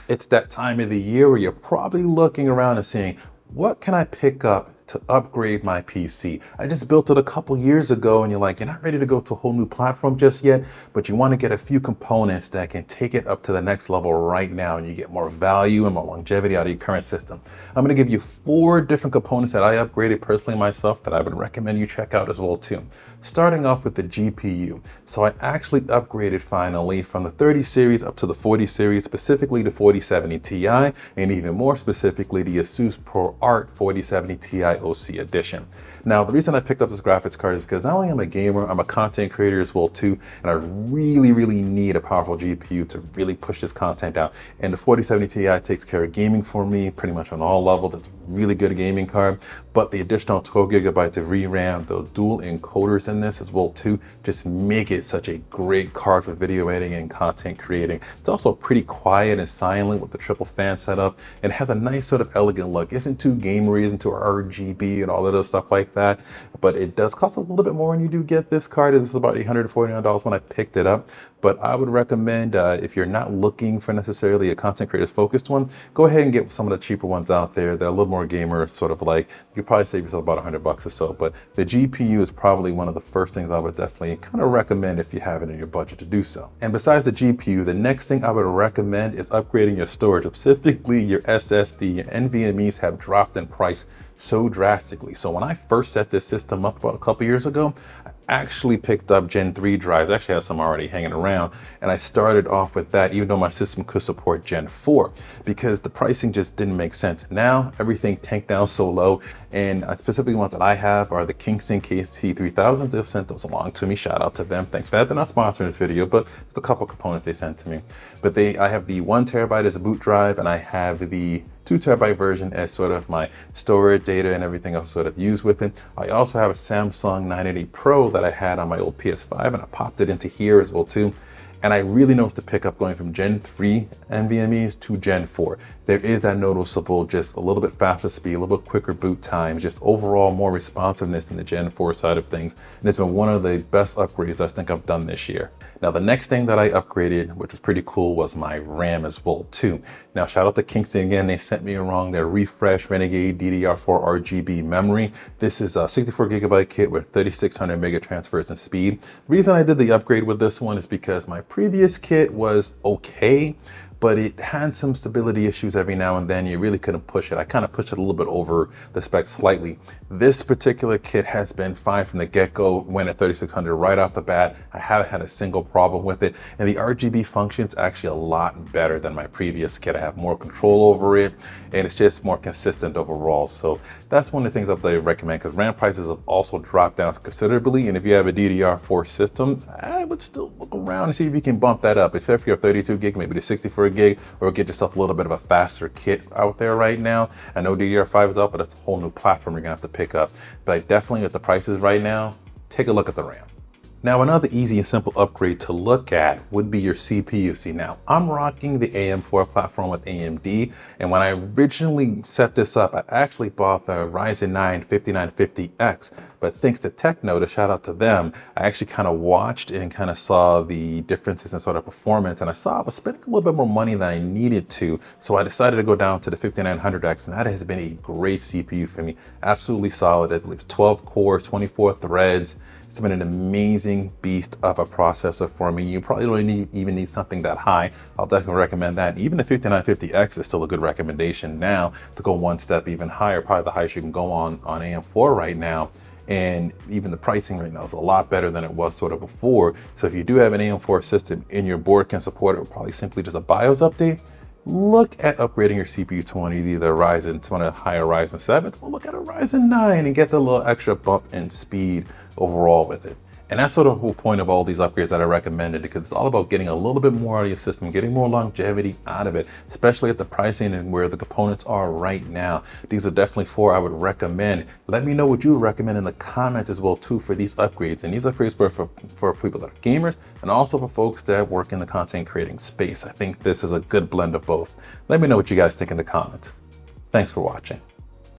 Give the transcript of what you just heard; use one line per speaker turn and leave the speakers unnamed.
It's that time of the year where you're probably looking around and saying, what can I pick up to upgrade my PC? I just built it a couple years ago, and you're like, you're not ready to go to a whole new platform just yet, but you want to get a few components that can take it up to the next level right now, and you get more value and more longevity out of your current system. I'm going to give you 4 different components that I upgraded personally myself that I would recommend you check out as well too. Starting off with the GPU. So I actually upgraded finally from the 30 series up to the 40 series, specifically the 4070 Ti, and even more specifically the Asus ProArt 4070 Ti OC edition. Now, the reason I picked up this graphics card is because not only am I a gamer, I'm a content creator as well too, and I really need a powerful GPU to really push this content out. And the 4070 Ti takes care of gaming for me pretty much on all levels. It's a really good gaming card, but the additional 12 gigabytes of VRAM, the dual encoders in this as well too, just make it such a great card for video editing and content creating. It's also pretty quiet and silent with the triple fan setup, and it has a nice sort of elegant look. It isn't too gamery, isn't too RGB and all of those stuff like that, but it does cost a little bit more when you do get this card. It was about $849 when I picked it up, but I would recommend if you're not looking for necessarily a content creator focused one, go ahead and get some of the cheaper ones out there. They're a little more gamer, sort of like, you could probably save yourself about $100 or so, but the GPU is probably one of the first things I would definitely kind of recommend if you have it in your budget to do so. And besides the GPU, the next thing I would recommend is upgrading your storage, specifically your SSD. Your NVMe's have dropped in price so drastically. So when I first set this system up about a couple years ago, I actually picked up Gen 3 drives. I actually had some already hanging around, and I started off with that even though my system could support Gen 4 because the pricing just didn't make sense. Now everything tanked down so low, and specifically ones that I have are the Kingston KT3000s. They've sent those along to me. Shout out to them. Thanks for that. They're not sponsoring this video, but it's a couple components they sent to me. But I have the 1 terabyte as a boot drive, and I have the 2 terabyte version as sort of my storage data and everything else sort of used with it. I also have a Samsung 980 Pro that I had on my old PS5, and I popped it into here as well too. And I really noticed the pickup going from Gen 3 NVMe's to Gen 4. There is that noticeable, just a little bit faster speed, a little bit quicker boot times, just overall more responsiveness in the Gen 4 side of things. And it's been one of the best upgrades I think I've done this year. Now, the next thing that I upgraded, which was pretty cool, was my RAM as well too. Now, shout out to Kingston again. They sent me along their Refresh Renegade DDR4 RGB memory. This is a 64 gigabyte kit with 3600 mega transfers in speed. The reason I did the upgrade with this one is because my previous kit was okay, but it had some stability issues every now and then. You really couldn't push it. I kind of pushed it a little bit over the specs slightly. This particular kit has been fine from the get-go. Went at 3600 right off the bat. I haven't had a single problem with it. And the RGB function's actually a lot better than my previous kit. I have more control over it, and it's just more consistent overall. So that's one of the things that I recommend, because RAM prices have also dropped down considerably. And if you have a DDR4 system, I would still look around and see if you can bump that up. If you're 32 gig, maybe to 64 gig, or get yourself a little bit of a faster kit out there right now. I know DDR5 is up, but it's a whole new platform you're gonna have to pick up. But I definitely, at the prices right now, take a look at the RAM. Now, another easy and simple upgrade to look at would be your CPU. See, now I'm rocking the AM4 platform with AMD, and when I originally set this up, I actually bought the Ryzen 9 5950X, but thanks to TechNote, a shout out to them, I actually kind of watched and kind of saw the differences in sort of performance, and I saw I was spending a little bit more money than I needed to, so I decided to go down to the 5900X, and that has been a great CPU for me. Absolutely solid. I believe 12 cores, 24 threads. It's been an amazing beast of a processor for me. You probably don't even need something that high. I'll definitely recommend that. Even the 5950X is still a good recommendation now to go one step even higher, probably the highest you can go on AM4 right now. And even the pricing right now is a lot better than it was sort of before. So if you do have an AM4 system and your board can support it, or probably simply just a BIOS update, look at upgrading your CPU to one of either Ryzen, to one of the higher Ryzen 7s, or look at a Ryzen 9 and get the little extra bump in speed overall with it. And that's sort of the whole point of all these upgrades that I recommended, because it's all about getting a little bit more out of your system, getting more longevity out of it, especially at the pricing and where the components are right now. These are definitely 4 I would recommend. Let me know what you would recommend in the comments as well too for these upgrades. And these upgrades were for people that are gamers and also for folks that work in the content creating space. I think this is a good blend of both. Let me know what you guys think in the comments. Thanks for watching.